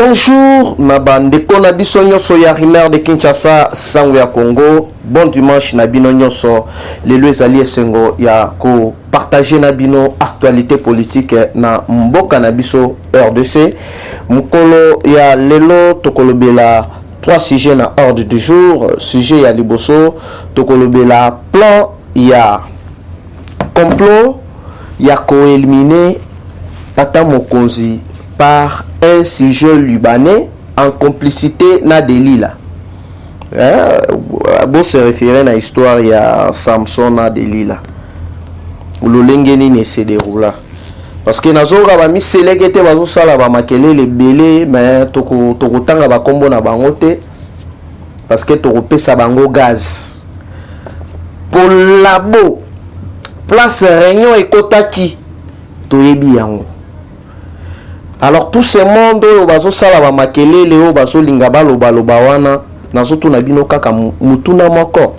Bonjour, ma bande de biso nyonso ya Rimer de Kinshasa, sango ya Congo. Bon dimanche na bino nyonso. Lelo ezali esengo ya ko partager na bino actualité politique na mboka na biso RDC. Mukolo ya lelo tokolobela trois sujets na ordre du jour. Sujet ya liboso tokolobela plan ya complot ya ko éliminer Tata Mokonzi par un sujet libanais en complicité na Delila. Bon se référer à l'histoire il y a Samson na Delila. Le lengeni ne se déroula. Parce que nazora ba miselekete bazo sala ba makele le belé mais toko tanga ba kombo na bango te parce que toko pesa bango gaz. Pour labo place réunion ekotaki toyebi yango. Alors tout ce monde bazo sala ba makele leo bazo linga baloba wana nazo tuna bino kaka mutuna moko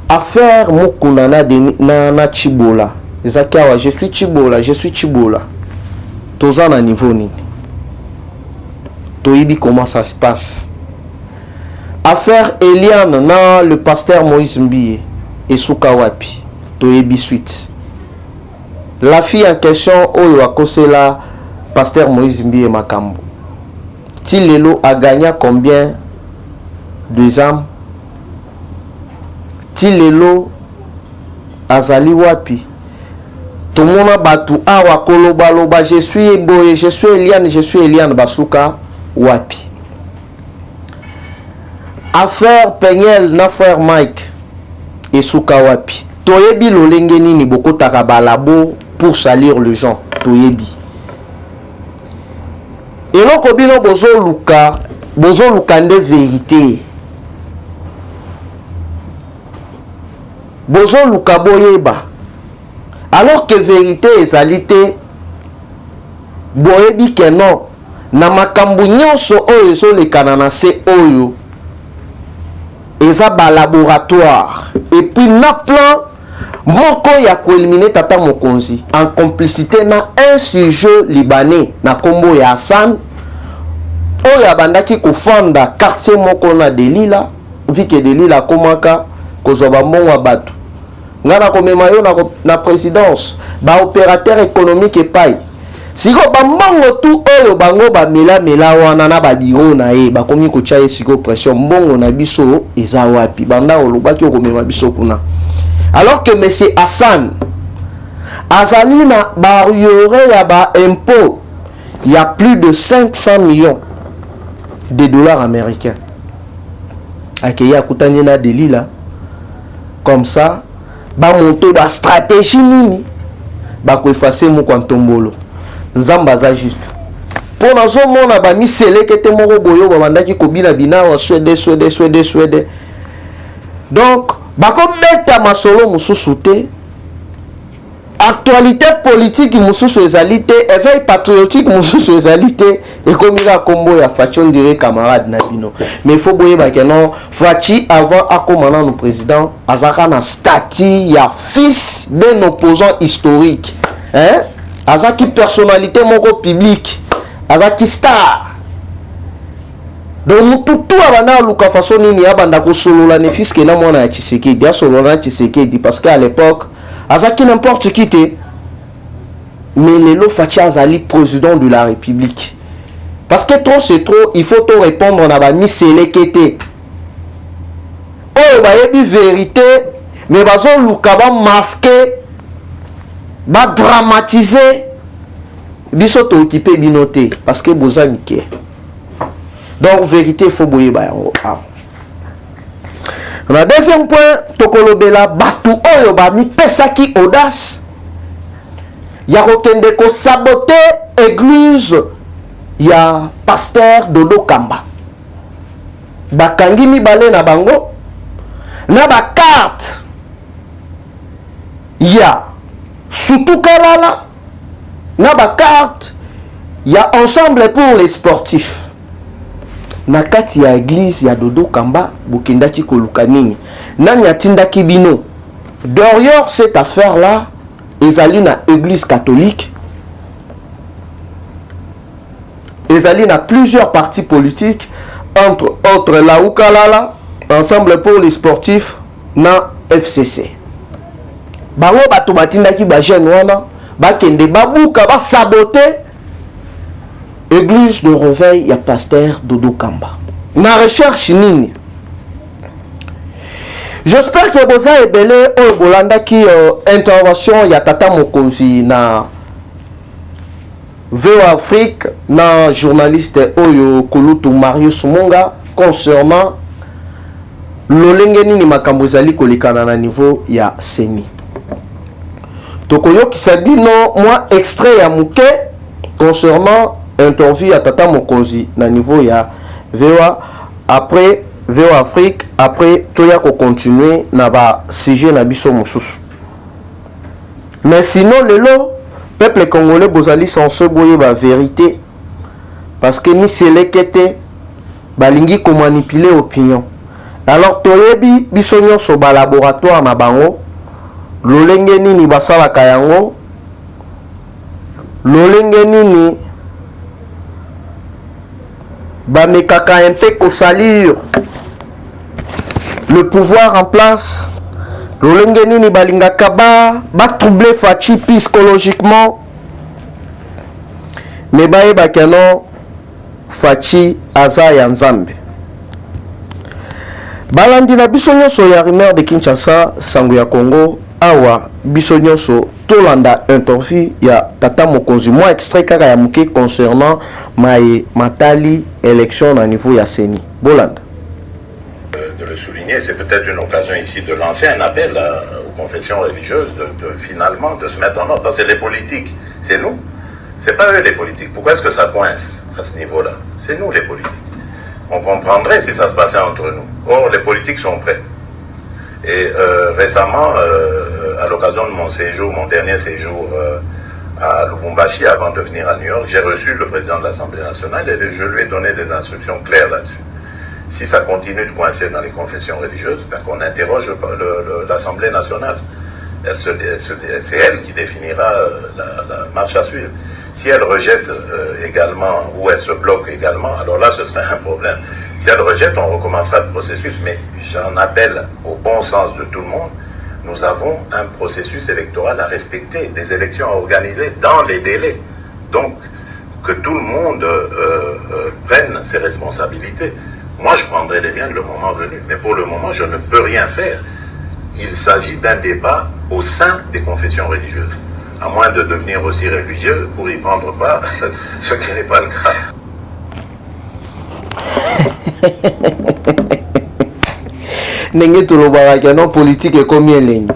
affaire mukuna na Chibola ezakawa je suis Chibola toza na niveau nini toyibi comment ça se passe. Affaire Eliane na le pasteur Moïse Mbie esuka wapi toyibi suite. La fille en question oyo akosela Pasteur Moïse Mbie Makambo. Tilelo a gagné combien de âmes? Tilelo azali wapi? Tout le monde a battu awa koloba je suis Boye, je suis Eliane basuka wapi? Affaire Peniel na frère Mike et suka wapi? Toyebi lolenge nini boko takabalabo pour salir les gens. Toyebi. Et non, kobino bozo luka nde vérité. Bozo luka boyeba. Alors que vérité ezalité boyebi ke non. Na makambu nyonso oyo so le kanana se oyo. Eza ba laboratoire. Et puis na plan moko ya ko éliminer Tata Mokonzi en complicité na un sujet libanais na kombo ya Hassan oya bandaki kofanda quartier moko na Delila vu que Delila komaka kozoba mbongo batu ngana komema yo na présidence ba opérateur économique epai siko ba mbongo tu oyo bango ba mela wana na ba biro na ye ba komi ko chaye siko pression mbongo na biso eza wapi banda olobaki komema biso kuna. Alors que M. Hassan Azalina barrière ya ba impôt, il y a plus de 500 millions de dollars américains. Akeya kutani na Delila. Comme ça, ba monter ba stratégie nini ba ko effacer mo kwantombolo. Nzamba za juste. Pour nazo mona ba miselekete moko boyo ba bandaki kobina bina wa Suède. Donc bako beta masolo mususu te. Actualité politique mususu ezalité, éveil patriotique mususu ezalité et comme il a combo ya Fachi dirait camarade na bino. Mais il faut boyer ba que non Fachi avant akomana no président azaka na statut ya fils d'un opposant historique. Hein? Azaki personnalité moko publique. Azaki star. Donc tout abana luka façon nini abanda ko solola ne fils que na mona ya Tshisekedi dia solola Tshisekedi parce qu'à l'époque azaki n'importe qui te mais lelo Fachi azali président de la République parce que trop c'est trop il faut tout répondre na ba miselekete oh ba yebi vérité mais bazo luka ba masquer ba dramatiser biso to occuper binoté parce que boza mike. Donc, vérité, il faut bouiller. Le deuxième point, tokolobela batu oyo ba mi pesa ki audace. Ya kokende ko saboter église ya pasteur Dodo Kamba. Bakangi mibale na bango na ba carte ya Sutukalala na ba carte ya ensemble pour les sportifs. Na kati ya église ya Dodo Kamba bokendaki koluka nini nani atindaki bino derrière cette affaire là ezali na église catholique ezali na plusieurs partis politiques, entre autres la Ukalala, Ensemble pour les sportifs, na FCC. Bango bato batindaki ba jeune wana bakende babuka ba saboter église de réveil ya pasteur Dodo Kamba. Na recherche nini? J'espère que boza ebele o bolanda ki intervention ya tata mokonzi na VO Afrique na journaliste Oyo Kolutu Marius Monga concernant lolenge nini makambo ezali kolekana na niveau ya Seni. Tokoyokisa bino moi extrait ya muke concernant interview ya tata mokonzi na niveau ya VOA, après VO Afrique, après toya ko continuer na ba sujet na biso mosusu. Mais sinon lelo peuple congolais bozali censé boye ba vérité parce que ni selekete balingi ko manipuler opinion. Alors toyebi biso nyonso ba laboratoire na bango lolenge nini basalaka yango, lolenge nini bamekaka un peu kosalir le pouvoir en place, lolenge nini balingaka ba troubler Fachi psychologiquement, mais bayebaka non Fachi aza ya Nzambe. Balandi na biso nyonso ya rumeur de Kinshasa sango ya Congo awa biso nyonso tolanda interview ya tata mokonzi moi extrait kaka ya muke concernant matali élection à niveau ya Seni. Bolanda. De le souligner, c'est peut-être une occasion ici de lancer un appel aux confessions religieuses finalement de se mettre en ordre, parce que les politiques, c'est nous, c'est pas eux les politiques. Pourquoi est-ce que ça coince à ce niveau-là? C'est nous les politiques. On comprendrait si ça se passait entre nous. Or, les politiques sont prêts. Et récemment, à l'occasion de mon séjour, mon dernier séjour à Lubumbashi avant de venir à New York, j'ai reçu le président de l'Assemblée nationale et je lui ai donné des instructions claires là-dessus. Si ça continue de coincer dans les confessions religieuses, ben qu'on interroge l'Assemblée nationale. C'est elle qui définira la marche à suivre. Si elle rejette également, ou elle se bloque également, alors là, ce serait un problème. Si elle rejette, on recommencera le processus, mais j'en appelle au bon sens de tout le monde. Nous avons un processus électoral à respecter, des élections à organiser dans les délais. Donc, que tout le monde prenne ses responsabilités. Moi, je prendrai les miennes le moment venu, mais pour le moment, je ne peux rien faire. Il s'agit d'un débat au sein des confessions religieuses. À moins de devenir aussi religieux pour y prendre part, ce qui n'est pas le cas. Nenge tolobaka non politique et combien ligne.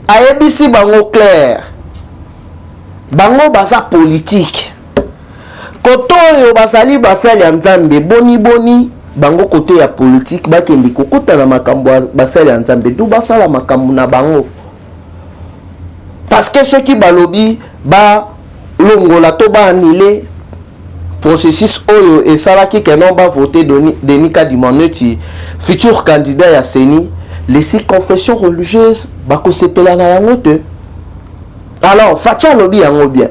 Ayebisi bango clair. Bango baza politique. Koto yo basali basali ya Nzambe boni bango kote ya politique bakende kokota na makambo basali ya Nzambe du basala makambo na bango. Parce que ceux qui balobi ba longola to ba annulé processus oyo et salaki que non ba voter Denis Kadimaneti futur candidat ya Seni, les six confessions religieuses ba ko sepela na yango te. Alors facha lobi yango bien.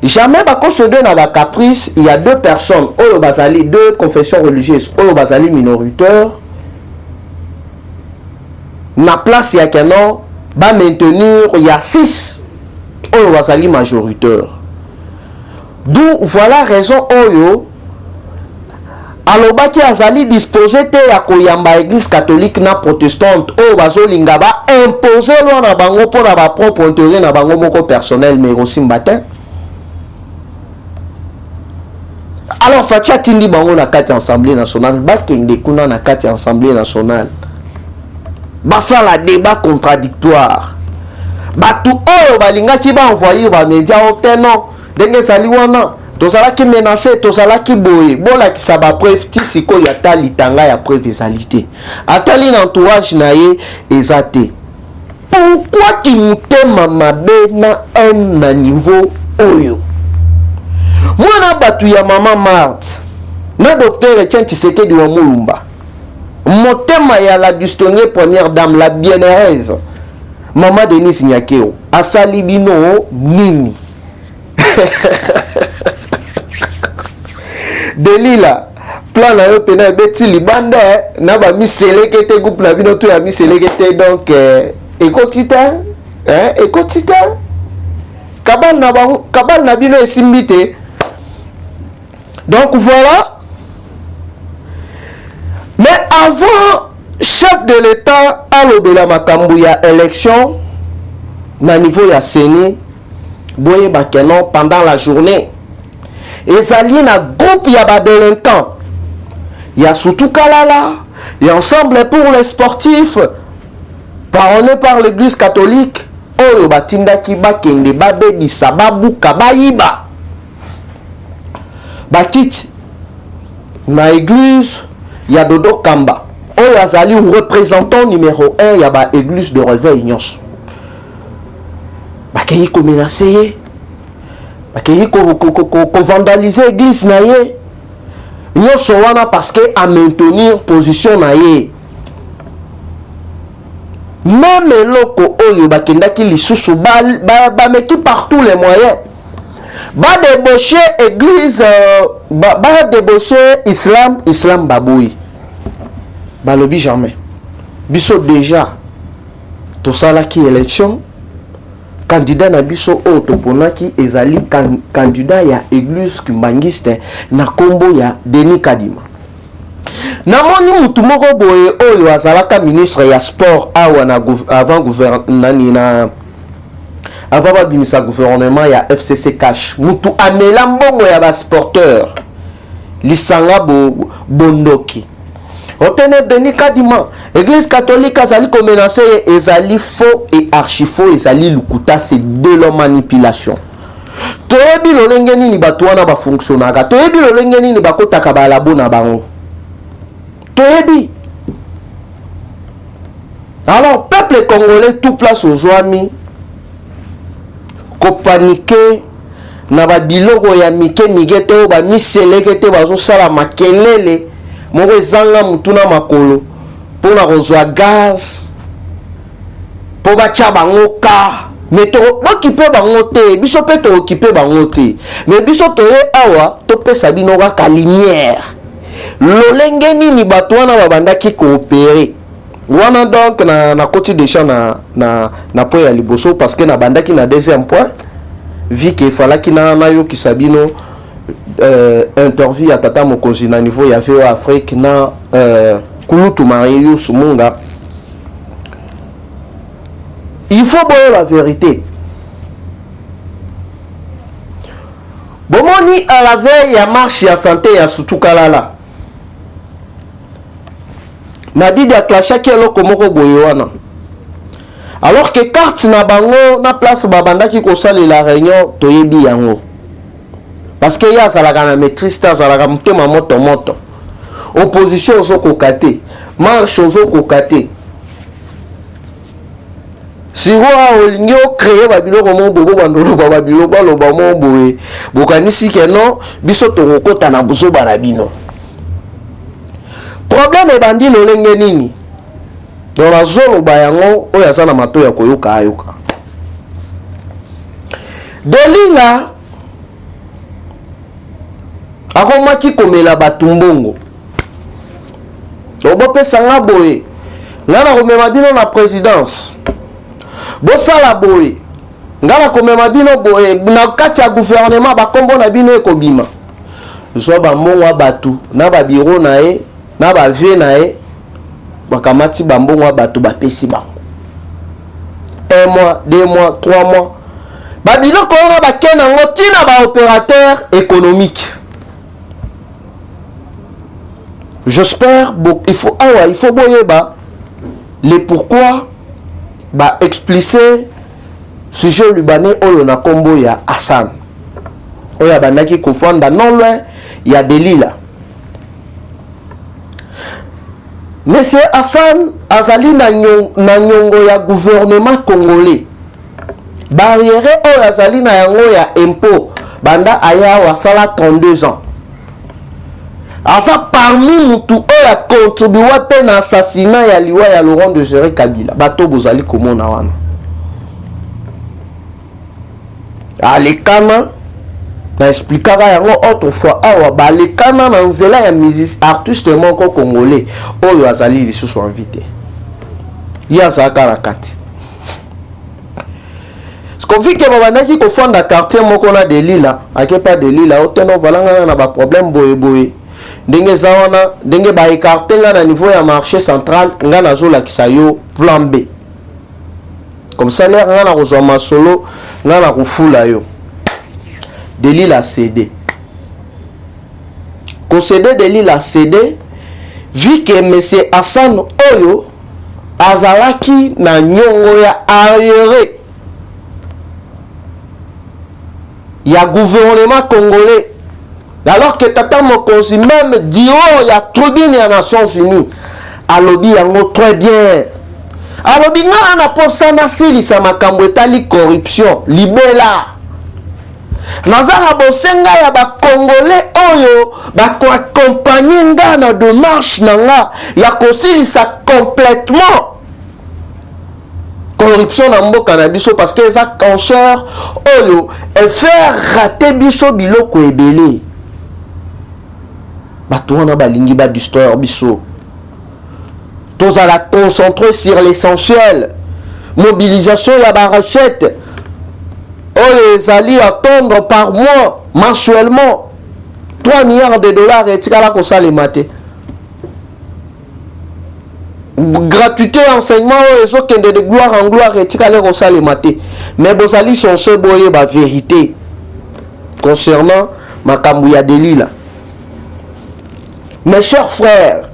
Jamais ba ko se donne à la caprice, il y a deux personnes oyo bazali deux confessions religieuses oyo bazali minoritaires na place ya kenon ba maintenir il y a 6 oyo bazali majoritaire. D'où voilà raison oyo alobaki azali disposé te ya koyamba église catholique na protestante oyo bazolinga ba imposer lo na bango pour na ba propre intérêt na bango moko personnel mais aussi mbatin. Alors facha tindi bango na kati assemblée nationale bakende kuna na kati assemblée nationale basala débat contradictoire batu oyo balingaki ba envoyer ba média obtenant ndenge sali wana tozalaki menacé tozalaki boye bolakisa ba preuve ti sikoyo ata litanga ya preuve ezali te atali na entourage na ye eza te. Pourquoi ki motema mabe na un na niveau oyo mwana batu ya mama Marthe na docteur Etienne Tshisekedi wa Mulumba motema ya la distinguée première dame la bienheureuse Maman Denise Nyakeo asali bino nini? Delila plan na yo pena beti libanda na ba miselekete groupe na bino to ya miselekete donc ekotita ekotita kabal na bino esimbite. Donc voilà. Mais avant chef de l'État à l'obéla makambu ya élection na niveau ya Séné boye bakeno pendant la journée ezali na groupe ya ba délinquants ya surtout Kalala et ensemble pour les sportifs parrainé par l'église catholique oyo batindaki bakende babebisa babuka bayiba bakiti na église ya Dodo Kamba oyo azali représentant numéro 1 ya ba église de réveil nyonso bakeyi ko menacer bakeyi ko vandaliser église na ye nyonso wana parce que à maintenir position na ye. Même loko oyo bakendaki lisusu bameki par tous les moyens débaucher église débaucher islam baboui balobi jamais biso déjà tosalaki élection candidat na biso oyo toponaki ezali candidat ya église kimbangiste na kombo ya Denis Kadima. Namoni mutu moko boye oyo azalaka ministre ya sport awa na avant babimisa gouvernement ya FCC Cash mutu amela mbongo ya ba sporteur lisanga bondoki otene Denis Kadima église catholique azali ko menacer ezali faux et archi faux ezali lukuta, c'est de la manipulation. Toyebi lolenge nini bato wana ba fonctionnaka, toyebi lolenge nini bakotaka ba labo na bango, toyebi. Alors peuple congolais tout place aux oami ko paniquer na ba biloko ya mike migete o ba miselekete bazo sala makelele moko ezanga mutuna makolo pona kozwa gaz po bacha bango ka mais to okipe bango te biso pe to okipe bango te mais biso toye awa to pesa bino ka lumière lolenge nini bato wana babandaki coopérer wana donc na côté de champ na point ya liboso parce que na bandaki na deuxième point vu que falaki na yo kisabino interview ya tata mokonzi na niveau ya VO Afrique na Kulutu Marius Munga. Il faut voir la vérité. Bomoni à la veille ya marche ya santé ya Sutukalala. Madidi a clashé keloko moko boye wana. Alors que carte na bango na place babanda ki kosali la réunion toyebi yango. Parce que ya zalaka na maîtrise ta zalaka mutema moto. Opposition ozo kokate, marche ozo kokate. Si wa olingi o créer ba biloko mo bobo bandolo ba biloko loba mo boye. Bokanisi ke non biso to kokota na buso barabino. Problème e bandi lolenge nini? Dans la zone bayango oyo azana mato ya koyoka ayoka. Delila akomaki komela batumbongo. Obo pesa nga boye. Ngana komema bino na présidence. Bosala boye. Ngana komema bino boye na kati ya gouvernement bakombo na bino ekobima. So ba mongo batu na ba bureau na e na ba vie na e bakamati bambongo batu bapesi bango. 1 mois, 2 mois, 3 mois. Ba biloko wana bakena ngotina ba opérateur économique. J'espère il faut boyeba les pourquoi ba expliquer sujet libanais oyo na kombo ya Hassan. Oya bandaki kofanda non loin ya Delila. Monsieur Hassan azali na nyongo ya gouvernement congolais. Barrière oyo azali na yango ya impôt banda aya wasala 32 ans. Asa parmi mutu oyo a contribué pe na assassinat ya liwa ya Laurent Désiré Kabila. Bato bozali komona wana. Alekana na expliquera yango autrefois awa balekana na nzela ya artiste moko congolais oyo azali lisusu invité ye azalaka na kati skovike babandaki kofanda quartier moko na delila akepa delila oteno valanga na baproblème boyeboye ndenge eza wana ndenge baekarte nga na niveau ya marché central nga nazolakisa yo plan B comme ça l'air nga na kozwa masolo nga na kofula yo delila a cédé concédé delila a cédé vu que monsieur Hassan oyo azalaki na nyongo ya arriéré ya gouvernement congolais alors que tata mokonzi même dio ya tribune ya Nations Unies alobi yango très bien alobi nga na posa nasilisa makambo etali corruption libela naza na bosenga ya bakongolais oyo bakoakompagne nga na démarche na nga ya kosilisa complètement corruption na mboka na biso parce que eza cancer oyo efaire rater biso biloko ebele bato wana balingi badistraire biso tozala concentré sur l'essentiel mobilisation ya barachette oyo ezali attendre par mois mensuellement 3 milliards de dollars etikala kosalema te gratuité enseignement oyo ezokende de gloire en gloire etikala kosalema te mais bozali censé boyeba vérité concernant makambo ya delila. Mes chers frères,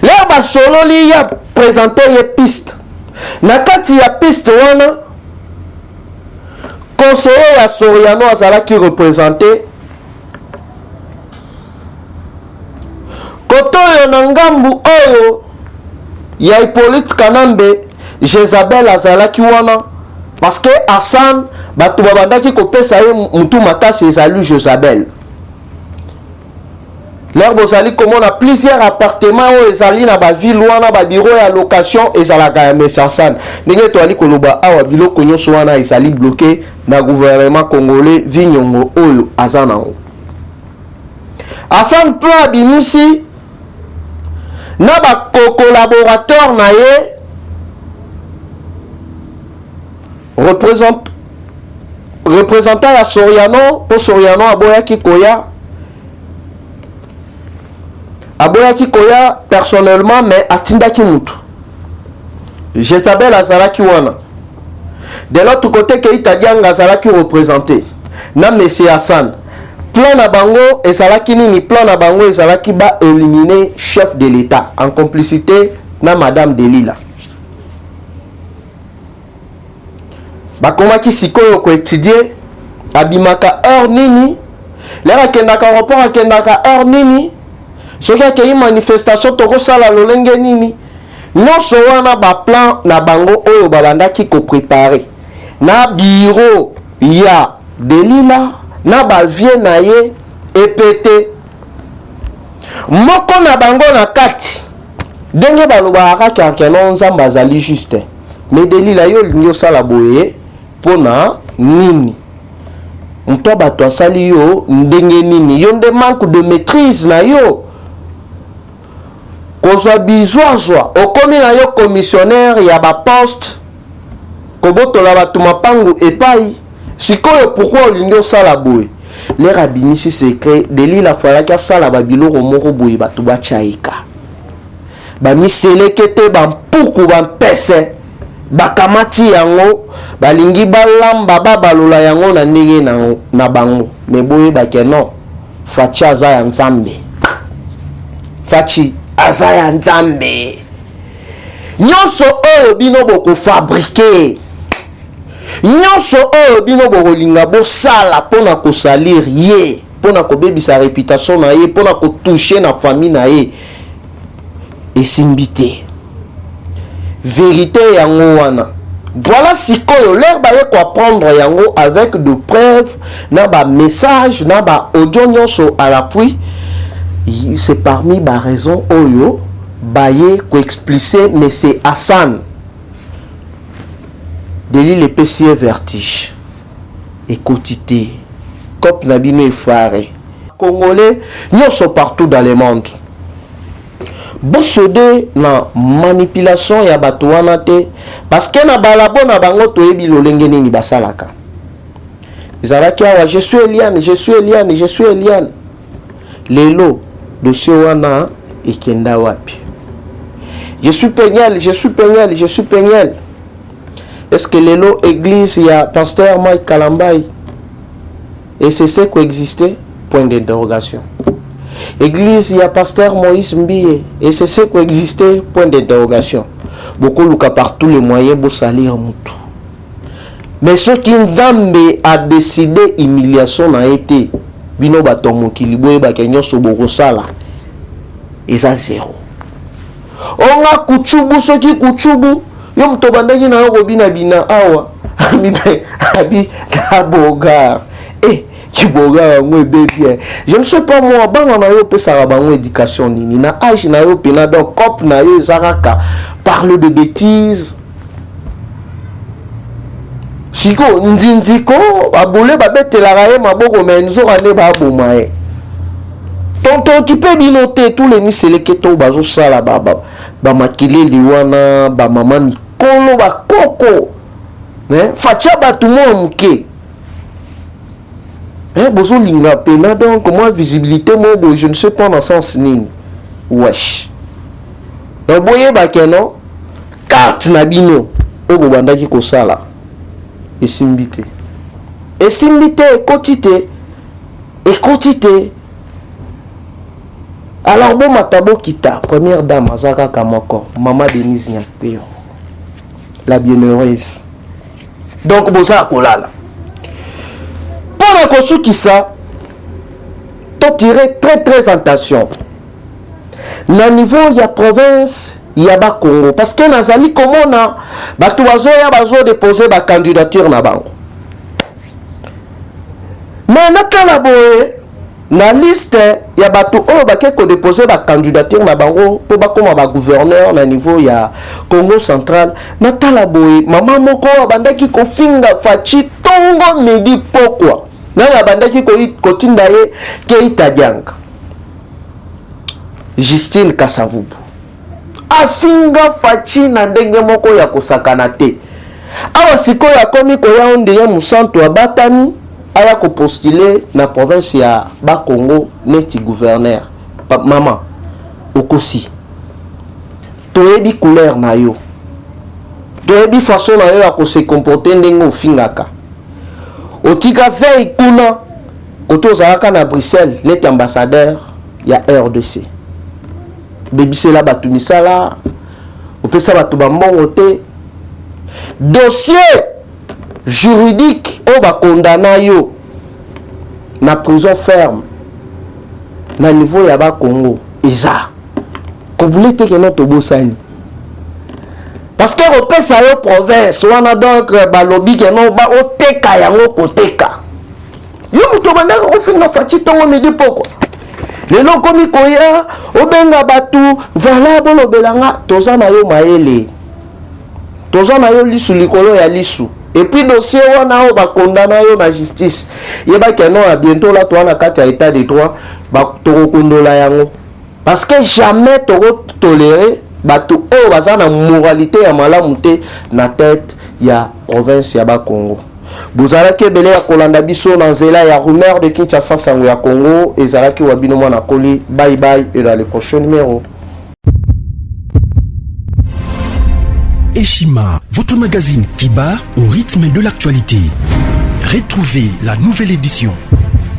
l'air basololi ya présenté les pistes na kati ya piste wana conseiller ya Soriano azalaki représenté koto yo na ngambu oyo ya Hippolyte Kanambe Jezabel azalaki wana parce que Hassan batu babandaki kopesa ye mutu makasi ezali Jezabel. L'air bozali comme on a plusieurs appartements où ezali na ba ville wana ba bureau ya location ezalaka ya Messansan. Ndenge to ali koloba awa biloko nyonso wana ezali bloqué na gouvernement congolais vinyongo oyo azana. Hassan plan bimisi na ba collaborateur na ye représentant ya Soriano pour Soriano aboyaki koya personnellement mais atindaki mutu Jezabel azalaki wana de l'autre côté que Itadianga azalaki représenté na monsieur Hassan plan na bango ezalaki nini plan na bango ezalaki ba éliminer chef de l'état en complicité na madame Delila bakomaki sikoyo ko étudier abimaka heure nini lera kendaka rapport akendaka heure nini soki akei manifestation tokosala lolenge nini nyonso wana baplan na bango oyo babandaki koprepare na bureau ya Delila na bavie na ye epete moko na bango na kati ndenge balobaka kaka no nzambe azali juste mais Delila yo lingi osala boye mpona nini mto bato asali yo ndenge nini yo nde manque de maîtrise na yo kozwa bizwazwa okomi na yo commissionnaire ya baposte kobotola bato mapangu epai sikoyo pourquoi olingi osala boye lere abimisi secret Delila falaki asala babiloko moko boye bato batyaika bamiseleke te bampuku bampese bakamati yango balingi balamba babalola yango na ndenge na bango me boye bakeno fachi aza ya nzambe fachi aza ya nzambe nyonso oyo bino bokofabrike nyonso oyo bino bokolinga bosala mpona kosalir ye mpona kobebisa réputation na ye mpona kotouche na famille na ye esimbi te vérité yango wana voilà sikoyo l'air baye ko apprendre yango avec de preuves na ba message na ba audio nyonso à l'appui. C'est parmi ba raison oyo baye ko expliquer mais c'est Hassan Delila le PC vertige et quotité COP Nabino effaré. Congolais, nous sommes partout dans le monde. Bossode na manipulation ya bato wana te parce que na balabo na bango toyebi lolenge nini basalaka. Izalaki awa je suis Eliane, je suis Eliane, je suis Eliane. Lelo dossier wana ekenda wapi? Je suis Peniel, je suis Peniel, je suis Peniel. Est-ce que lelo église ya pasteur Mike Kalambai et c'est ce qui existait? Point d'interrogation. Église, il y a pasteur Moïse Mbie et c'est ce qui existait, point d'interrogation. Beaucoup de cas par tous les moyens pour salir Moutou. Mais ce qui Nzambe a décidé, humiliation a été bino baton kiliboye bakenyo soboko sala. Et ça zéro. On a kuchubu ce qui kuchubu. Yom tobandaki na robina bina awa. Abi kaboga. Je ne sais pas moi, on a eu éducation nini na âge na yo pena donc cop na yo zaraka parle de bêtises. Siko nzinziko abole babetela raye maboko menzo ane ba bomae. Tonton qui peut binoter tous les miseleketo bazo sala baba ba makile liwana ba mama mikolo ba koko. Fatia batumo mke. Bozo linga pena donc moi visibilité moi je ne sais pas dans sens nini. Wesh. Donc boye ba keno carte na bino o bobandaki ko sala. Esimbité. Esimbité ekotité. Ekotité. Alors bon matabo kita première dame azaka kamoko maman Denise Nyakpeo. La bienheureuse. Donc boza kolala. Pour qui ça, tu tirer très attention. Na niveau il y a province, il y a bas Congo parce que nazali comment na batu bazoya bazo déposer ba candidature na bango. Mais na kala boye na liste il y a batu o ba ko déposer ba candidature na bango pour ba comme ba gouverneur na niveau il y a Congo central na kala boye maman moko bandaki ko finga fachi tongo medi pourquoi na bandaki ko tinda ye Keita Dianga Justine Kasavubu afinga fachi na ndenge moko ya kosakana te awa siko ya komi ko ya onde ya musanto abatani aya ko postuler na province ya Bakongo neti gouverneur mama okosi toyebi couleur na yo toyebi façon na yo ya ko se comporter ndenge ofingaka otika zei kuna koto zalaka na Bruxelles net ambassadeur ya RDC bebisela batu misala opesa batu bambongo te dossier juridique o ba condamna yo na prison ferme na niveau ya ba Congo eza ko voulez que notre bosani parce que opesa yo province wana donc balobi que non ba oteka yango koteka yo muto banda ko finga fachi tongo medi poko lelo komi koya obenga batu voilà bolo belanga tozana yo maele tozana yo lisu likolo ya lisu et puis dossier wana o ba condamna yo na justice yeba que non à bientôt là toi na kati ya état de droit ba toko kondola yango parce que jamais toko tolérer batu o bazana moralité ya malamu te na tête ya province ya ba Congo. Bozalaki belé ya kolanda biso na nzela ya rumeur de Kinshasa sango ya Congo ezalaki wabino mwana koli. Bye bye et dans le prochain numéro. Eshima, votre magazine qui bat au rythme de l'actualité. Retrouvez la nouvelle édition.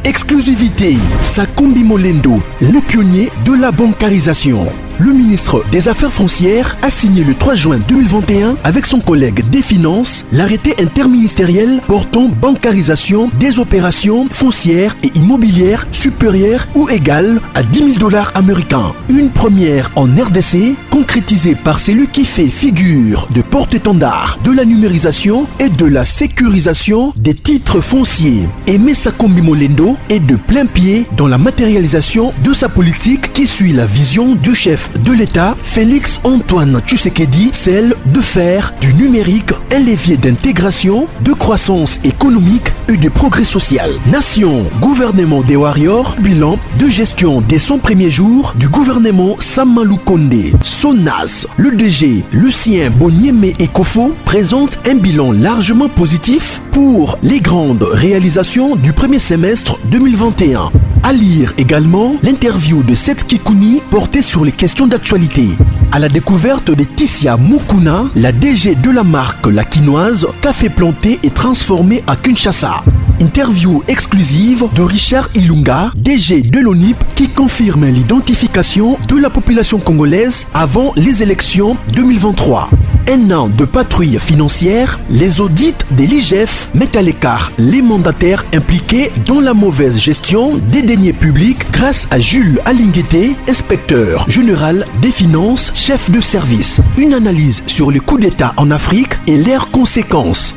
Exclusivité, Sakombi Molendo, le pionnier de la bancarisation. Le ministre des Affaires foncières a signé le 3 juin 2021 avec son collègue des Finances l'arrêté interministériel portant bancarisation des opérations foncières et immobilières supérieures ou égales à $10 000 américains. Une première en RDC concrétisé par celui qui fait figure de porte-étendard de la numérisation et de la sécurisation des titres fonciers. Aimé Sakombi Molendo est de plein pied dans la matérialisation de sa politique qui suit la vision du chef de l'État, Félix Antoine Tshisekedi, celle de faire du numérique un levier d'intégration, de croissance économique et de progrès social. Nation, gouvernement des Warriors, bilan de gestion dès son premier jour du gouvernement Samalou Kondé. Sonas, le DG Lucien Boniemé Ekofo présente un bilan largement positif pour les grandes réalisations du premier semestre 2021. À lire également l'interview de Seth Kikouni portée sur les questions d'actualité. À la découverte de Tissia Mukuna, la DG de la marque La Quinoise, café planté et transformé à Kinshasa. Interview exclusive de Richard Ilunga, DG de l'ONIP, qui confirme l'identification de la population congolaise avant les élections 2023. Un an de patrouille financière, les audits de l'IGF mettent à l'écart les mandataires impliqués dans la mauvaise gestion des deniers publics grâce à Jules Alinguete, inspecteur général des finances, chef de service. Une analyse sur les coups d'État en Afrique et leurs conséquences.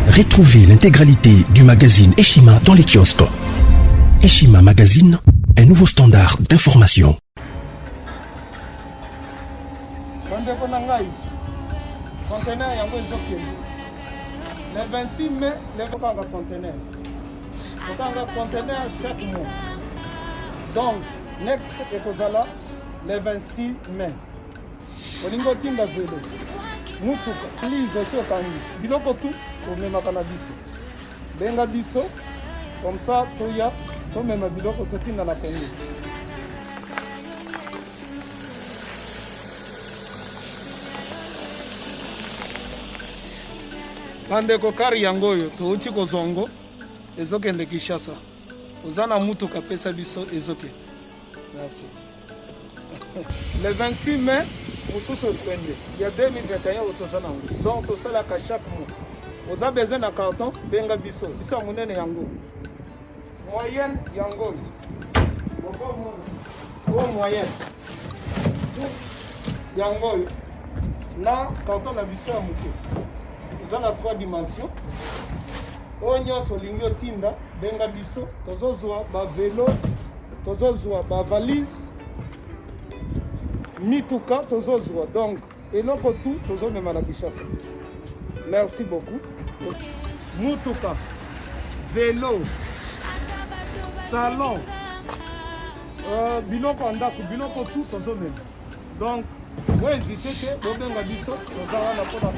Retrouvez l'intégralité du magazine Eshima dans les kiosques. Eshima Magazine, un nouveau standard d'information. Le 26 mai, les conteneurs. Conteneur chaque mois. Donc, next ekozala le 26 mai. Olingo tinda velo. Mutuka. Please, aussi au Kangi. Biloko tout, pour même à biso. Benga biso, comme ça, toya, so même biloko tout tinda la Congo. Bandeko kari yango oyo touti kozongo ezokende Kinshasa. Ozana mutuka pesa biso ezoke. Merci. Le 26 mai, mosusu okwende. Il y a 2021 otozana ngo. Donc tosala ka chaque mois. Oza besoin na carton benga biso. Biso munene yango. Moyenne yango. Boko mo. Moyenne. Yango. Na carton na biso ya muke. Dans la 3 dimensions. Onyo solingo tinda benga biso tozozwa ba vélo, tozozwa ba valise, mituka tozozwa. Donc eloko tout tozomema na Kinshasa. Merci beaucoup. Mutuka, vélo, salon, biloko andako, biloko tout tozomema. Donc vous hésitez que benga biso tozala na pona